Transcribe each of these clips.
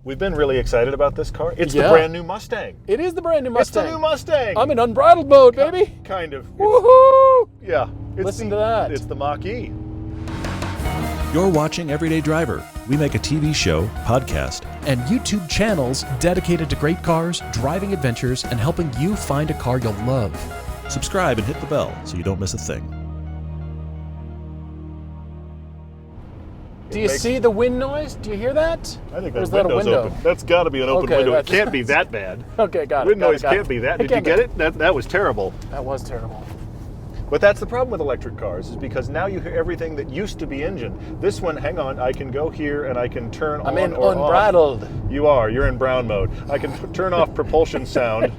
We've been really excited about this car. It's the Yeah. brand new Mustang. It is the brand new Mustang. It's the new Mustang. I'm in unbridled mode, baby. Kind of. Woohoo! Yeah. Listen to that. It's the Mach-E. You're watching Everyday Driver. We make a TV show, podcast, And YouTube channels dedicated to great cars, driving adventures, and helping you find a car you'll love. subscribe and hit the bell so you don't miss a thing. Do you see the wind noise? Do you hear that? I think Or that is that a window's window? open. That's got to be an open Okay, window. It that's- can't be that bad. Okay, got it. Wind got it, noise got can't it. be that. It Did you can't get be. it? That was terrible. That was terrible. But that's the problem with electric cars, is because now you hear everything that used to be engine. This one, hang on, I can go here and I can turn I'm on in or unbridled. off. You're in brown mode. I can turn off propulsion sound,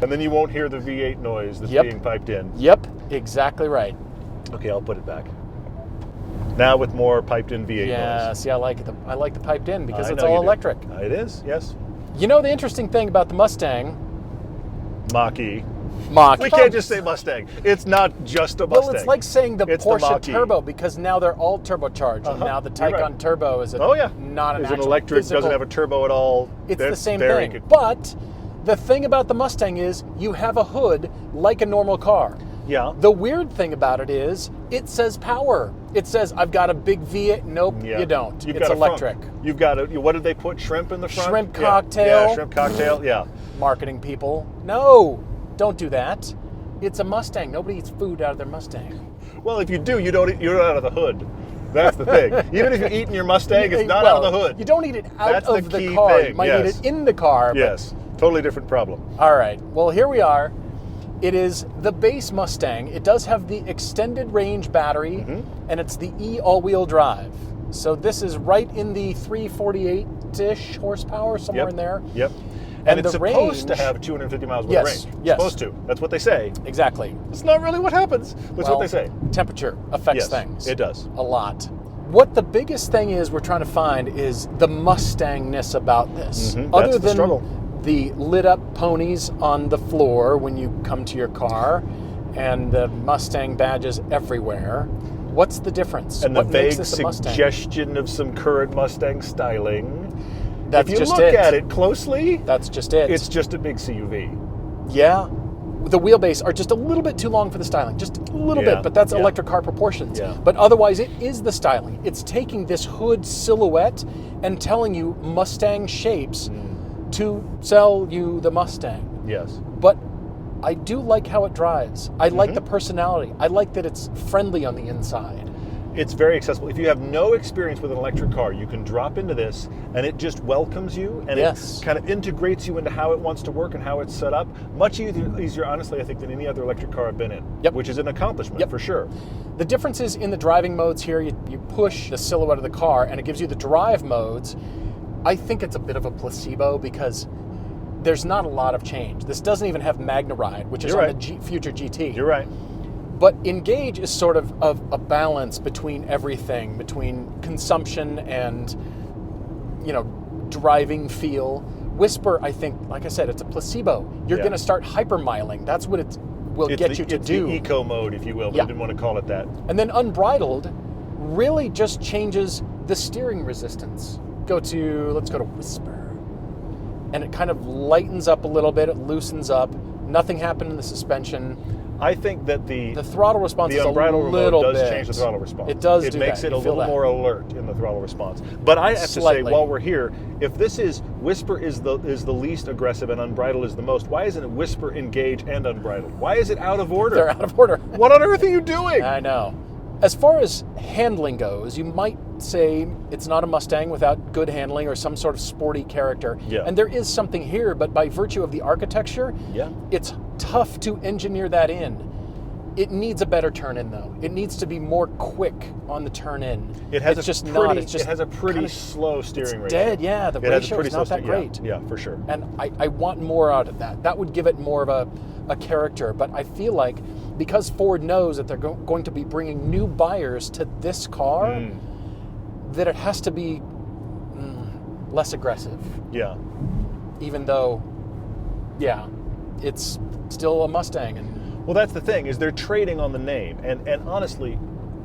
and then you won't hear the V8 noise that's Yep. being piped in. Yep, exactly right. Okay, I'll put it back. Now with more piped in V8 Yeah, noise. see, I like the piped in because I it's know you all do. electric. It is, yes. You know the interesting thing about the Mustang Mach-E. Mach-E. We can't just say Mustang. It's not just a Mustang. Well, it's like saying the It's the Porsche Mach-E. Turbo, because now they're all turbocharged. And now the You're Taycan right. Turbo is Oh yeah, not an Is an actual electric, physical. doesn't have a turbo at all. It's They're the same very thing. good. But the thing about the Mustang is you have a hood like a normal car. Yeah. The weird thing about it is it says power. It says I've got a big V8. Nope, Yeah. you don't. You've It's got a electric. front. You've got a, what did they put, shrimp in the front? Shrimp Yeah. cocktail. Yeah, shrimp cocktail, yeah. Marketing people. No, don't do that. It's a Mustang. Nobody eats food out of their Mustang. Well, if you do, you're not out of the hood. That's the thing. Even if you're eating your Mustang, it's not out of the hood. You don't eat it out That's of the the key car. thing, You might yes. eat it in the car. But Yes, totally different problem. all right. Well, here we are. It is the base Mustang. It does have the extended range battery, and it's the E all-wheel drive. So this is right in the 348-ish horsepower, somewhere in there. Yep. And And it's the supposed to range- have 250 miles worth Yes, of range. yes. Supposed to. That's what they say. Exactly. It's not really what happens. That's Well, what they say. Temperature affects Yes, things. it does. A lot. What the biggest thing is we're trying to find is the Mustangness about this. Mhm, Other that's the than struggle. the lit up ponies on the floor when you come to your car and the Mustang badges everywhere, what's the difference? And the what makes vague this a Mustang? suggestion of some current Mustang styling. That's if you just look it. at it closely, That's just it. it's just a big CUV. Yeah. The wheelbase are just a little bit too long for the styling. Just a little Yeah, bit, but that's yeah. electric car proportions. Yeah. But otherwise, it is the styling. It's taking this hood silhouette and telling you Mustang shapes to sell you the Mustang. Yes. But I do like how it drives. I like Mm-hmm. the personality. I like that it's friendly on the inside. It's very accessible. If you have no experience with an electric car, you can drop into this and it just welcomes you and Yes. it kind of integrates you into how it wants to work and how it's set up. Much easier, honestly, I think, than any other electric car I've been in, Yep. which is an accomplishment Yep. for sure. The difference is in the driving modes here, you push the silhouette of the car and it gives you the drive modes. I think it's a bit of a placebo because there's not a lot of change. This doesn't even have Magna Ride, which is You're on right. the future GT. You're right. But Engage is sort of a balance between everything, between consumption and, driving feel. Whisper, I think, like I said, it's a placebo. You're Yeah. going to start hypermiling. That's what it will It's get the, you to it's do. the eco mode, if you will, but Yeah. I didn't want to call it that. And then Unbridled really just changes the steering resistance. Let's go to Whisper. And it kind of lightens up a little bit, it loosens up. Nothing happened in the suspension. I think that the throttle response is a unbridled little remote does bit. change the throttle response. It does It do makes that. it You a feel little that. more alert in the throttle response. But I have to say, Slightly. while we're here, if this is Whisper is the least aggressive and Unbridled is the most, why isn't it Whisper, Engage, and Unbridled? Why is it out of order? They're out of order. What on earth are you doing? I know. As far as handling goes, you might say it's not a Mustang without good handling or some sort of sporty character. Yeah. And there is something here, but by virtue of the architecture, Yeah. it's tough to engineer that in. It needs a better turn in though. It needs to be more quick on the turn in. It has it's a just pretty, not. It's just it has a pretty kinda slow steering ratio. dead. Yeah, the It has a ratio pretty is not slow that steer- great. Yeah, for sure. And I want more out of that. That would give it more of a character. But I feel like because Ford knows that they're going to be bringing new buyers to this car, that it has to be less aggressive. Yeah. Even though, yeah, it's still a Mustang. And Well, that's the thing, is they're trading on the name. And honestly,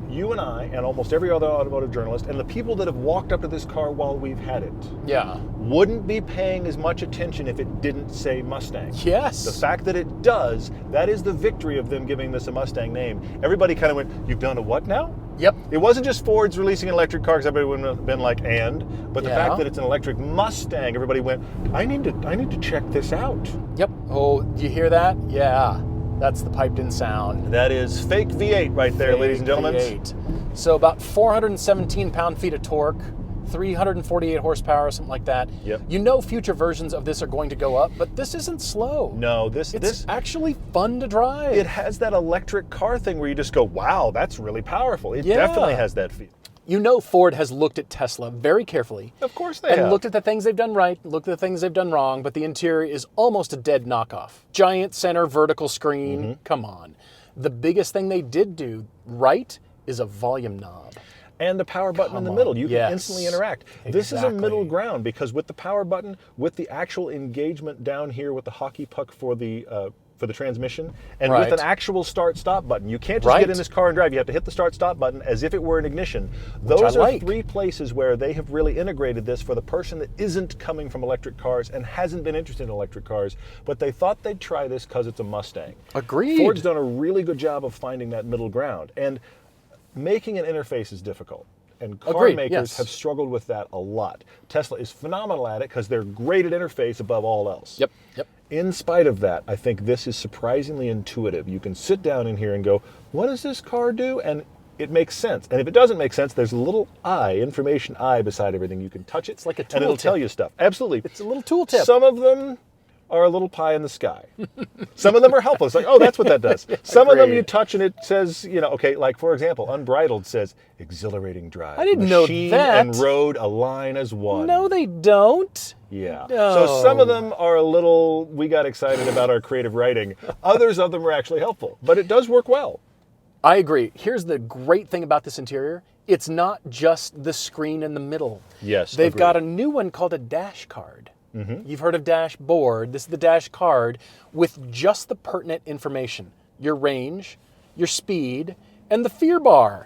you and I and almost every other automotive journalist and the people that have walked up to this car while we've had it Yeah. wouldn't be paying as much attention if it didn't say Mustang. Yes. The fact that it does, that is the victory of them giving this a Mustang name. Everybody kind of went, you've done a what now? Yep. It wasn't just Ford's releasing an electric car because everybody would have been like, but the Yeah. fact that it's an electric Mustang, everybody went, I need to check this out. Yep. Oh, do you hear that? Yeah. That's the piped-in sound. That is fake V8 right there, ladies and gentlemen. V8. So about 417 pound-feet of torque, 348 horsepower, something like that. Yep. You know future versions of this are going to go up, but this isn't slow. No, It's actually fun to drive. it has that electric car thing where you just go, wow, that's really powerful. It Yeah. definitely has that feel. You know Ford has looked at Tesla very carefully. Of course they And have. looked at the things they've done right, looked at the things they've done wrong, but the interior is almost a dead knockoff. Giant center vertical screen, Mm-hmm. come on. The biggest thing they did do right is a volume knob. And the power button in the Come middle. on. You Yes. can instantly interact. This is a Exactly. middle ground because with the power button, with the actual engagement down here with the hockey puck for the transmission, and with Right. an actual start-stop button. You can't just get Right. in this car and drive. You have to hit the start-stop button as if it were an ignition. Which Those I are like. 3 places where they have really integrated this for the person that isn't coming from electric cars and hasn't been interested in electric cars, but they thought they'd try this because it's a Mustang. Agreed. Ford's done a really good job of finding that middle ground. And making an interface is difficult. And car Agreed, makers yes. have struggled with that a lot. Tesla is phenomenal at it because they're great at interface above all else. Yep. In spite of that, I think this is surprisingly intuitive. You can sit down in here and go, what does this car do? And it makes sense. And if it doesn't make sense, there's a little information eye beside everything. You can touch it. It's like a and it'll tooltip. tell you stuff. Absolutely. It's a little tooltip. Some of them are a little pie in the sky. Some of them are helpless. Like, oh, that's what that does. Some of them agreed. you touch and it says, okay, like for example, Unbridled says exhilarating drive. I didn't know Machine that. and road align as one. No, they don't. Yeah. No. So some of them are a little, we got excited about our creative writing. Others of them are actually helpful, but it does work well. I agree. Here's the great thing about this interior. It's not just the screen in the middle. Yes, They've agreed. got a new one called a dash card. You've heard of dashboard. This is the dash card with just the pertinent information. Your range, your speed, and the fear bar.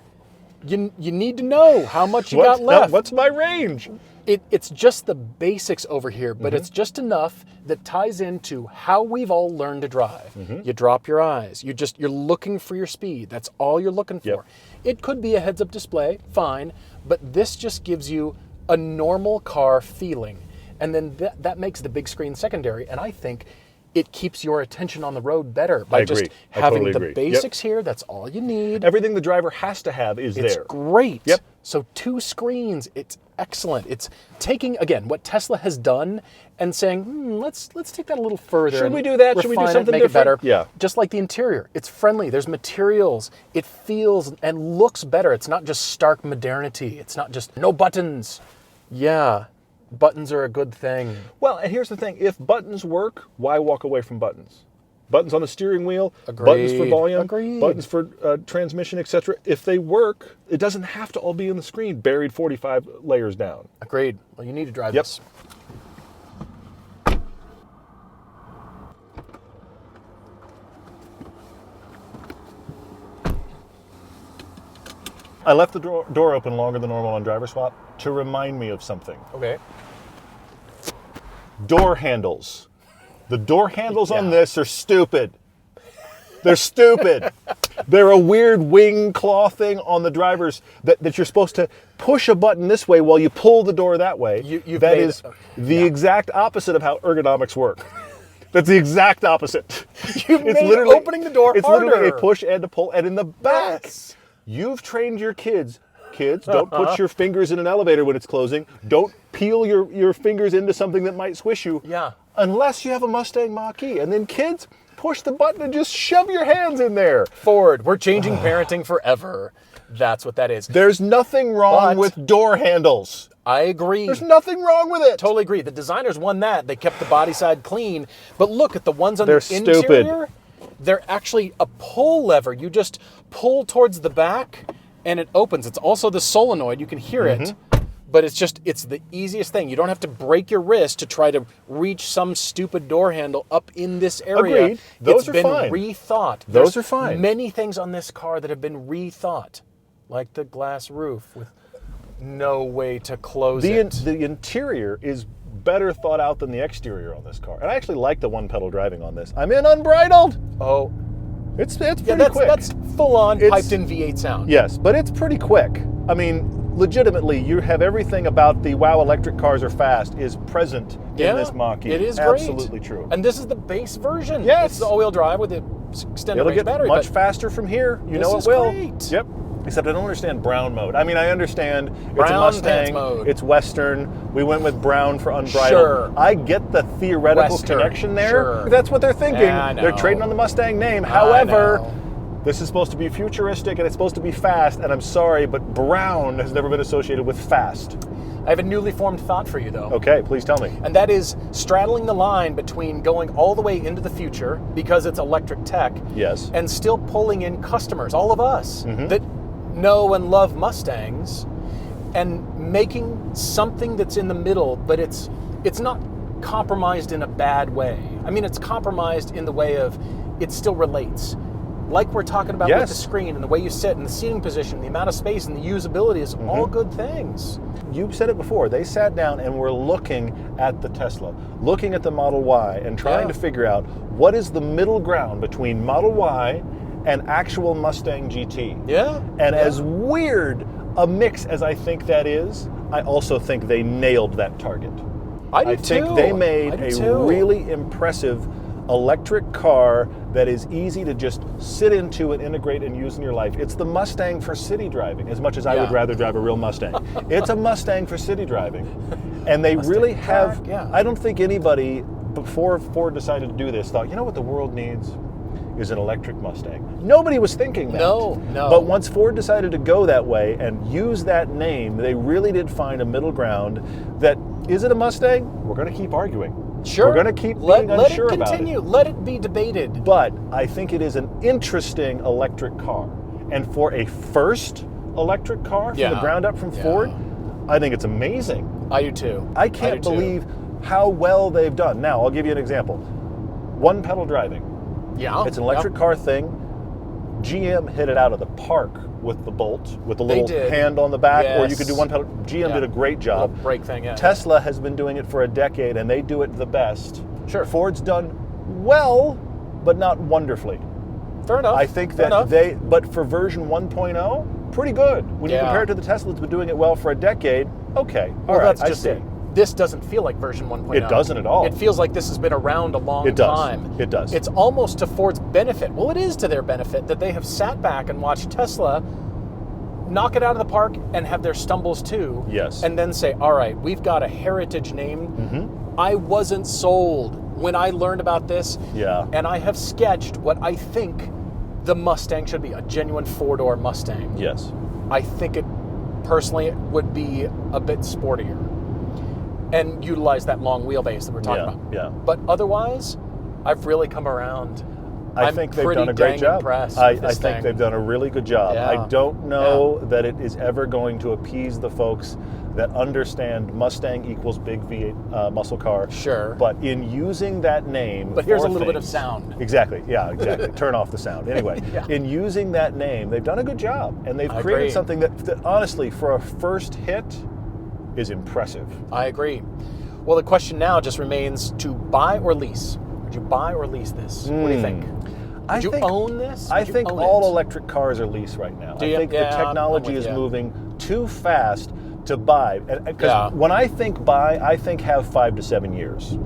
You need to know how much you got left. What's my range? It's just the basics over here, but it's just enough that ties into how we've all learned to drive. You drop your eyes. You're looking for your speed. That's all you're looking for. Yep. It could be a heads-up display, fine, but this just gives you a normal car feeling. And then that makes the big screen secondary, and I think it keeps your attention on the road better by I agree. just I having totally the agree. Yep. basics here. That's all you need. Everything the driver has to have is It's there. great. Yep. So 2 screens, it's excellent. It's taking, again, what Tesla has done and saying, let's take that a little further. Should and we do that? Should we do refine it, something make it better? different? Yeah. Just like the interior. It's friendly. There's materials. It feels and looks better. It's not just stark modernity. It's not just no buttons. Yeah, buttons are a good thing. Well, and here's the thing. If buttons work, why walk away from buttons? Buttons on the steering wheel, Agreed. buttons for volume, Agreed. buttons for transmission, etc. If they work, it doesn't have to all be in the screen, buried 45 layers down. Agreed. Well, you need to drive Yep. this. I left the door open longer than normal on driver swap to remind me of something. Okay. Door handles. The door handles on Yeah. this are stupid. They're stupid. They're a weird wing claw thing on the drivers that you're supposed to push a button this way while you pull the door that way. You've That made- is the exact opposite of how ergonomics work. That's the exact opposite. You've made opening the door It's literally harder. a push and a pull, and in the back, Yes. you've trained your kids. Kids, don't put your fingers in an elevator when it's closing. Don't peel your fingers into something that might squish you. Yeah. Unless you have a Mustang Mach-E. And then kids, push the button and just shove your hands in there. Ford, we're changing parenting forever. That's what that is. There's nothing wrong But- with door handles. I agree. There's nothing wrong with it. Totally agree. The designers won that. They kept the body side clean. But look at the ones on They're the stupid. interior. They're actually a pull lever. You just pull towards the back and it opens. It's also the solenoid. You can hear it. Mm-hmm. But it's the easiest thing. You don't have to break your wrist to try to reach some stupid door handle up in this area. Agreed. Those It's are been fine. rethought. Those There's are fine. many things on this car that have been rethought. like the glass roof with no way to close it. The interior is better thought out than the exterior on this car. And I actually like the one-pedal driving on this. I'm in unbridled. Oh, It's pretty that's quick. that's full-on It's- piped-in V8 sound. Yes, but it's pretty quick. I mean, legitimately, you have everything about the wow, electric cars are fast is present in this Mach-E. It is great. Absolutely true. And this is the base version. Yes. It's the all-wheel drive with the extended It'll range get battery. much but faster from here. You this know it is will. great. Yep. Except I don't understand brown mode. I mean, I understand it's Brown a Mustang, pants mode. it's Western. We went with brown for unbridled. Sure. I get the theoretical Western, connection there. sure. That's what they're thinking. Yeah, I know. They're trading on the Mustang name. I However, know. this is supposed to be futuristic and it's supposed to be fast. And I'm sorry, but brown has never been associated with fast. I have a newly formed thought for you, though. Okay, please tell me. And that is straddling the line between going all the way into the future because it's electric tech, Yes. and still pulling in customers, all of us, Mm-hmm. that know and love Mustangs, and making something that's in the middle, but it's not compromised in a bad way. I mean, it's compromised in the way of it still relates. Like we're talking about with Yes. the screen and the way you sit and the seating position, the amount of space and the usability is all good things. You said it before. They sat down and were looking at the Tesla, looking at the Model Y, and trying Yeah. to figure out what is the middle ground between Model Y and actual Mustang GT. Yeah. And yeah. as weird a mix as I think that is, I also think they nailed that target. I do think too. they made I do a too. really impressive electric car that is easy to just sit into and integrate and use in your life. It's the Mustang for city driving, as much as I would Yeah. rather drive a real Mustang. It's a Mustang for city driving. And they Mustang really track, have, yeah. I don't think anybody, before Ford decided to do this, thought, you know what the world needs? Is an electric Mustang. Nobody was thinking that. No. But once Ford decided to go that way and use that name, they really did find a middle ground that, is it a Mustang? We're going to keep arguing. Sure. We're going to keep let being unsure it about continue. it. Let it be debated. But I think it is an interesting electric car. And for a first electric car from the Yeah. ground up from Yeah. Ford, I think it's amazing. I do too. I can't do too. believe how well they've done. Now, I'll give you an example. One pedal driving. Yeah. It's an electric car thing. GM hit it out of the park with the Bolt, with the little did. hand on the back, or you Yes. could do one pedal. GM Yeah. did a great Little job. brake thing, yeah. Tesla has been doing it for a decade, and they do it the best. Sure. Ford's done well, but not wonderfully. Fair enough. I think Fair that enough. but for version 1.0, pretty good. When you Yeah. compare it to the Tesla that's been doing it well for a decade, okay, all Well, right, that's I just see. it. This doesn't feel like version 1.0. It doesn't at all. It feels like this has been around a long It does. time. It does. It's almost to Ford's benefit. Well, it is to their benefit that they have sat back and watched Tesla knock it out of the park and have their stumbles too. Yes. And then say, all right, we've got a heritage name. Mm-hmm. I wasn't sold when I learned about this. Yeah. And I have sketched what I think the Mustang should be, a genuine four-door Mustang. Yes. I think it personally would be a bit sportier and utilize that long wheelbase that we're talking about. Yeah. But otherwise, I've really come around. I I'm think they've pretty done a great dang job. impressed I with this think thing. they've done a really good job. Yeah. I don't know that it is ever going to appease the folks that understand Mustang equals big V8 muscle car. Sure. But in using that name, But here's for a little bit of things- sound. Exactly. Yeah. Exactly. Turn off the sound. Anyway, Yeah. in using that name, they've done a good job, and they've I created agree. something that honestly, for a first hit, is impressive. I agree. Well, the question now just remains to buy or lease. Would you buy or lease this? What do you think? Would you own this? I Would you think own all it? electric cars are leased right now. Do I you? think Yeah, the I'm technology with is you. moving too fast to buy. Because Yeah. when I think buy, I think have 5 to 7 years.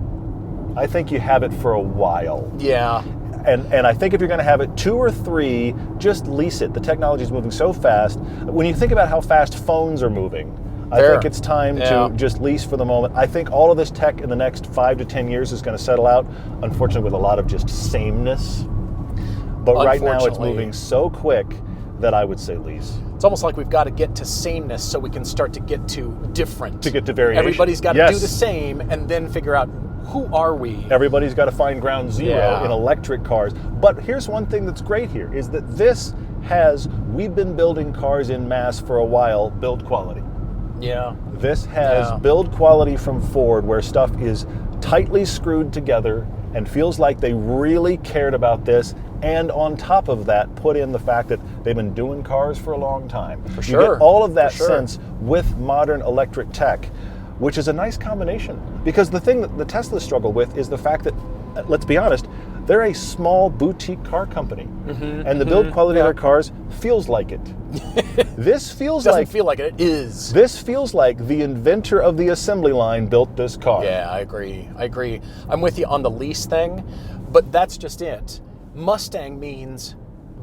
I think you have it for a while. Yeah. And I think if you're going to have it 2 or 3, just lease it. The technology is moving so fast. When you think about how fast phones are moving, I Fair. think it's time Yeah. to just lease for the moment. I think all of this tech in the next 5 to 10 years is going to settle out, unfortunately, with a lot of just sameness. But right now it's Unfortunately. moving so quick that I would say lease. It's almost like we've got to get to sameness so we can start to get to different. To get to variation. Everybody's got to Yes. do the same and then figure out who are we. Everybody's got to find ground zero Yeah. in electric cars. But here's one thing that's great here, is that we've been building cars in mass for a while, build quality. Yeah. This has Yeah. build quality from Ford, where stuff is tightly screwed together and feels like they really cared about this and on top of that, put in the fact that they've been doing cars for a long time. For You sure. get all of that For sure. sense with modern electric tech, which is a nice combination. Because the thing that the Teslas struggle with is the fact that, let's be honest, they're a small boutique car company, and the build quality of their cars feels like it. This feels Doesn't like feel like it. It is. this feels like the inventor of the assembly line built this car. Yeah, I agree. I'm with you on the lease thing, but that's just it. Mustang means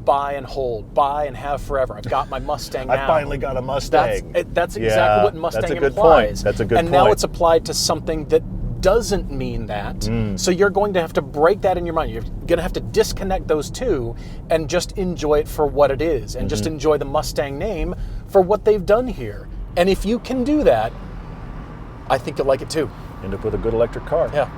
buy and hold, buy and have forever. I've got my Mustang now. I finally got a Mustang. That's exactly Yeah, what Mustang that's a good implies. point. That's a good and point. now it's applied to something that doesn't mean that. So you're going to have to break that in your mind. You're going to have to disconnect those two and just enjoy it for what it is, and just enjoy the Mustang name for what they've done here. And if you can do that, I think you'll like it too. End up with a good electric car. Yeah.